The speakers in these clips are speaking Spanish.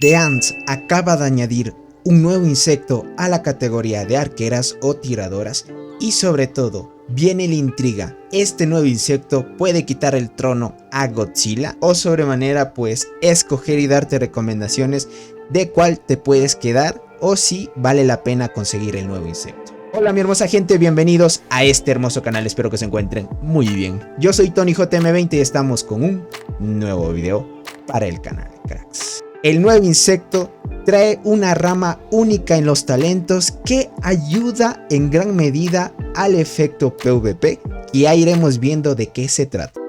The Ants acaba de añadir un nuevo insecto a la categoría de arqueras o tiradoras y sobre todo viene la intriga. Este nuevo insecto puede quitar el trono a Godzilla o sobremanera pues escoger y darte recomendaciones de cuál te puedes quedar o si vale la pena conseguir el nuevo insecto. Hola mi hermosa gente, bienvenidos a este hermoso canal, espero que se encuentren muy bien. Yo soy Tony JM20 y estamos con un nuevo video para el canal, cracks. El nuevo insecto trae una rama única en los talentos que ayuda en gran medida al efecto PvP y ya iremos viendo de qué se trata.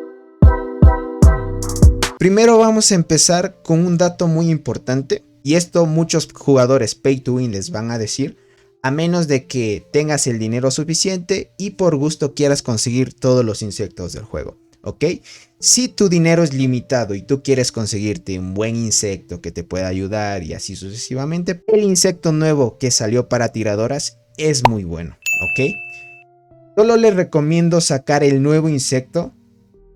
Primero vamos a empezar con un dato muy importante y esto muchos jugadores pay to win les van a decir, a menos de que tengas el dinero suficiente y por gusto quieras conseguir todos los insectos del juego. ¿Ok? Si tu dinero es limitado y tú quieres conseguirte un buen insecto que te pueda ayudar y así sucesivamente, el insecto nuevo que salió para tiradoras es muy bueno. ¿Ok? Solo les recomiendo sacar el nuevo insecto.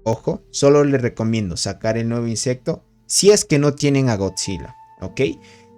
Ojo, solo les recomiendo sacar el nuevo insecto si es que no tienen a Godzilla. ¿Ok?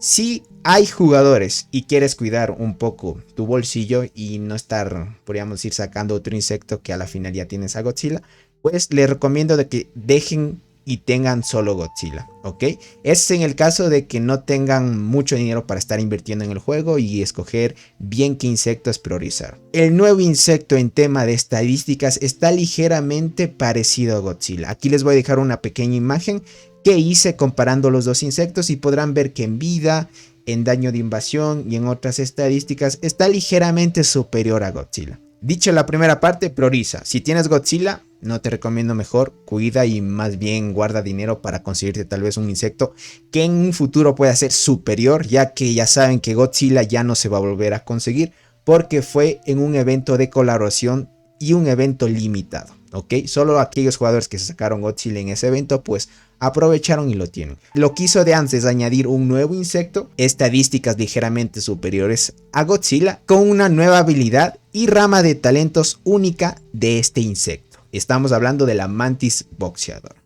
Si hay jugadores y quieres cuidar un poco tu bolsillo y no estar, podríamos ir sacando otro insecto que a la final ya tienes a Godzilla, pues les recomiendo de que dejen y tengan solo Godzilla, ¿ok? Es en el caso de que no tengan mucho dinero para estar invirtiendo en el juego y escoger bien qué insectos priorizar. El nuevo insecto en tema de estadísticas está ligeramente parecido a Godzilla. Aquí les voy a dejar una pequeña imagen que hice comparando los dos insectos y podrán ver que en vida, en daño de invasión y en otras estadísticas está ligeramente superior a Godzilla. Dicho la primera parte, prioriza. Si tienes Godzilla, no te recomiendo, mejor cuida y más bien guarda dinero para conseguirte tal vez un insecto que en un futuro pueda ser superior, ya que ya saben que Godzilla ya no se va a volver a conseguir porque fue en un evento de colaboración y un evento limitado. ¿Ok? Solo aquellos jugadores que se sacaron Godzilla en ese evento pues aprovecharon y lo tienen. Lo que hizo The Ants es añadir un nuevo insecto, estadísticas ligeramente superiores a Godzilla, con una nueva habilidad y rama de talentos única de este insecto. Estamos hablando de la mantis boxeadora.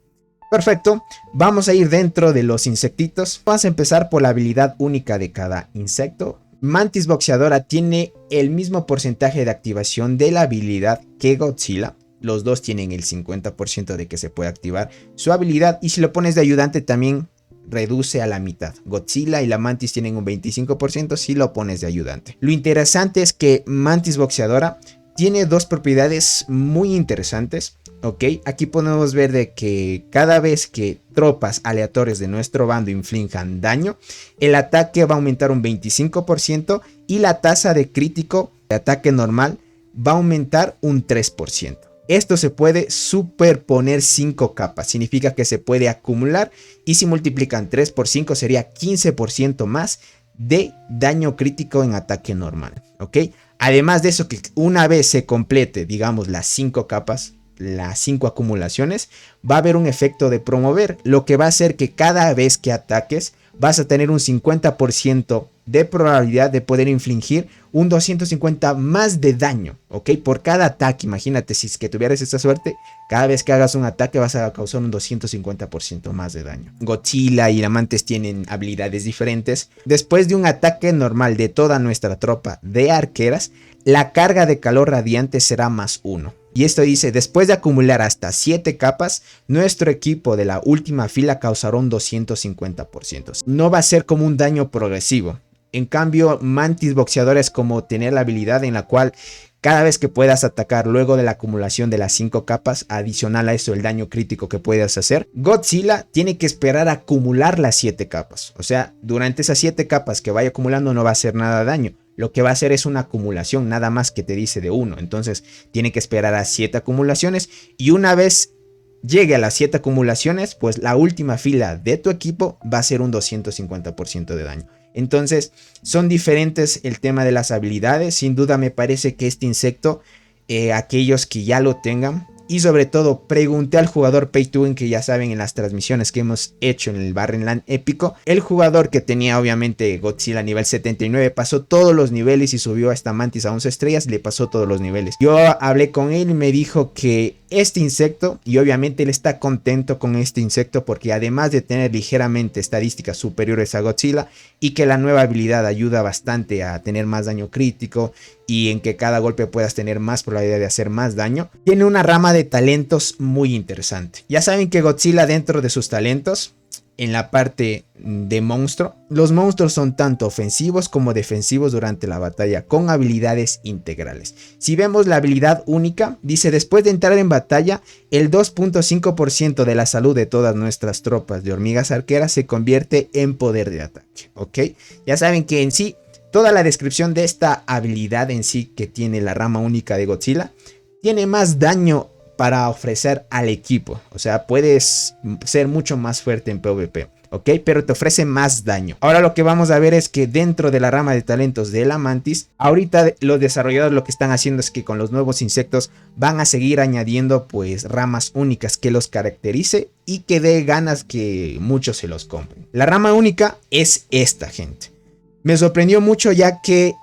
Perfecto, vamos a ir dentro de los insectitos. Vamos a empezar por la habilidad única de cada insecto. Mantis boxeadora tiene el mismo porcentaje de activación de la habilidad que Godzilla. Los dos tienen el 50% de que se puede activar su habilidad y si lo pones de ayudante también reduce a la mitad. Godzilla y la Mantis tienen un 25% si lo pones de ayudante. Lo interesante es que Mantis boxeadora tiene dos propiedades muy interesantes. Ok, aquí podemos ver de que cada vez que tropas aleatorias de nuestro bando inflijan daño, el ataque va a aumentar un 25% y la tasa de crítico de ataque normal va a aumentar un 3%. Esto se puede superponer 5 capas, significa que se puede acumular y si multiplican 3 por 5 sería 15% más de daño crítico en ataque normal, ¿ok? Además de eso, que una vez se complete, digamos, las 5 capas, las 5 acumulaciones, va a haber un efecto de promover, lo que va a hacer que cada vez que ataques vas a tener un 50% de probabilidad de poder infligir un 250 más de daño, ¿ok? Por cada ataque, imagínate si es que tuvieras esta suerte, cada vez que hagas un ataque vas a causar un 250% más de daño. Godzilla y la Mantis tienen habilidades diferentes. Después de un ataque normal de toda nuestra tropa de arqueras, la carga de calor radiante será más 1. Y esto dice, después de acumular hasta 7 capas, nuestro equipo de la última fila causará un 250%. No va a ser como un daño progresivo. En cambio, Mantis boxeadora es como tener la habilidad en la cual cada vez que puedas atacar luego de la acumulación de las 5 capas, adicional a eso el daño crítico que puedas hacer, Godzilla tiene que esperar a acumular las 7 capas. O sea, durante esas 7 capas que vaya acumulando no va a hacer nada de daño. Lo que va a hacer es una acumulación, nada más que te dice de 1. Entonces tiene que esperar a 7 acumulaciones y una vez llegue a las 7 acumulaciones, pues la última fila de tu equipo va a ser un 250% de daño. Entonces son diferentes el tema de las habilidades. Sin duda me parece que este insecto, aquellos que ya lo tengan y sobre todo pregunté al jugador Pay to Win, que ya saben en las transmisiones que hemos hecho en el Barrenland épico, el jugador que tenía obviamente Godzilla nivel 79 pasó todos los niveles y subió a esta mantis a 11 estrellas, le pasó todos los niveles. Yo hablé con él y me dijo que este insecto, y obviamente él está contento con este insecto porque además de tener ligeramente estadísticas superiores a Godzilla y que la nueva habilidad ayuda bastante a tener más daño crítico y en que cada golpe puedas tener más probabilidad de hacer más daño, tiene una rama de talentos muy interesante. Ya saben que Godzilla, dentro de sus talentos, en la parte de monstruo, los monstruos son tanto ofensivos como defensivos durante la batalla, con habilidades integrales. Si vemos la habilidad única, dice: después de entrar en batalla, el 2.5% de la salud de todas nuestras tropas de hormigas arqueras se convierte en poder de ataque. ¿Ok? Ya saben que en sí, toda la descripción de esta habilidad en sí que tiene la rama única de Godzilla, tiene más daño para ofrecer al equipo. O sea, puedes ser mucho más fuerte en PvP, ¿ok? Pero te ofrece más daño. Ahora lo que vamos a ver es que dentro de la rama de talentos de la mantis, ahorita los desarrolladores lo que están haciendo es que con los nuevos insectos van a seguir añadiendo pues ramas únicas que los caracterice y que dé ganas que muchos se los compren. La rama única es esta, gente. Me sorprendió mucho ya que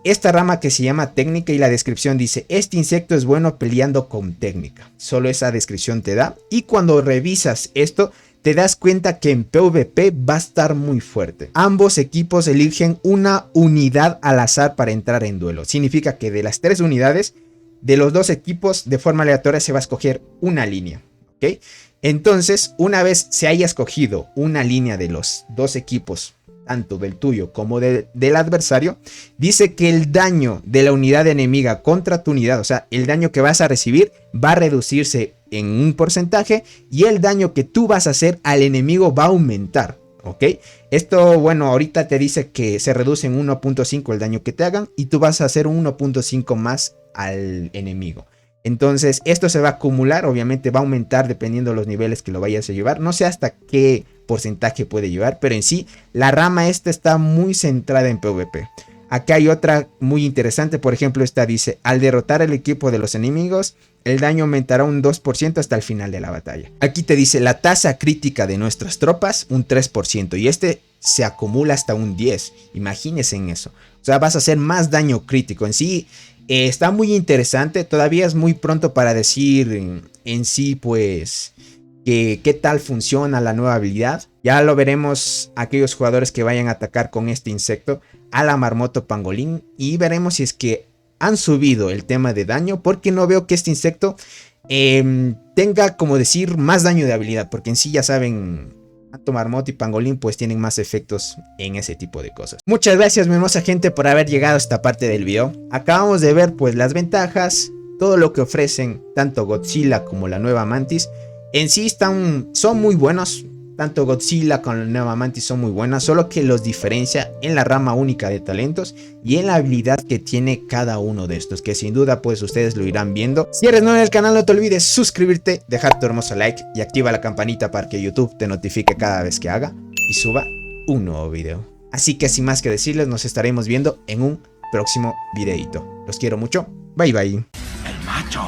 esta rama que se llama técnica, y la descripción dice: este insecto es bueno peleando con técnica. Solo esa descripción te da, y cuando revisas esto te das cuenta que en PvP va a estar muy fuerte. Ambos equipos eligen una unidad al azar para entrar en duelo. Significa que de las 3 unidades de los 2 equipos, de forma aleatoria se va a escoger una línea, ¿ok? Entonces, una vez se haya escogido una línea de los 2 equipos, tanto del tuyo como del adversario, dice que el daño de la unidad enemiga contra tu unidad, o sea, el daño que vas a recibir va a reducirse en un porcentaje y el daño que tú vas a hacer al enemigo va a aumentar, ¿ok? Esto, bueno, ahorita te dice que se reduce en 1.5 el daño que te hagan y tú vas a hacer un 1.5 más al enemigo. Entonces, esto se va a acumular, obviamente va a aumentar dependiendo de los niveles que lo vayas a llevar. No sé hasta qué porcentaje puede llevar, pero en sí, la rama esta está muy centrada en PvP. Acá hay otra muy interesante, por ejemplo, esta dice: al derrotar el equipo de los enemigos, el daño aumentará un 2% hasta el final de la batalla. Aquí te dice la tasa crítica de nuestras tropas, un 3%, y este se acumula hasta un 10%. Imagínense en eso. O sea, vas a hacer más daño crítico. En sí, está muy interesante. Todavía es muy pronto para decir en sí, pues, qué tal funciona la nueva habilidad. Ya lo veremos aquellos jugadores que vayan a atacar con este insecto a la marmoto pangolín, y veremos si es que han subido el tema de daño, porque no veo que este insecto tenga, como decir, más daño de habilidad, porque en sí ya saben, tanto marmoto y pangolín pues tienen más efectos en ese tipo de cosas. Muchas gracias, mi hermosa gente, por haber llegado a esta parte del video. Acabamos de ver pues las ventajas, todo lo que ofrecen tanto Godzilla como la nueva mantis. En sí son muy buenos. Tanto Godzilla como la nueva mantis son muy buenas, solo que los diferencia en la rama única de talentos y en la habilidad que tiene cada uno de estos, que sin duda pues ustedes lo irán viendo. Si eres nuevo en el canal, no te olvides suscribirte, dejar tu hermoso like y activa la campanita para que YouTube te notifique cada vez que haga y suba un nuevo video. Así que sin más que decirles, nos estaremos viendo en un próximo videito. Los quiero mucho, bye bye. El macho.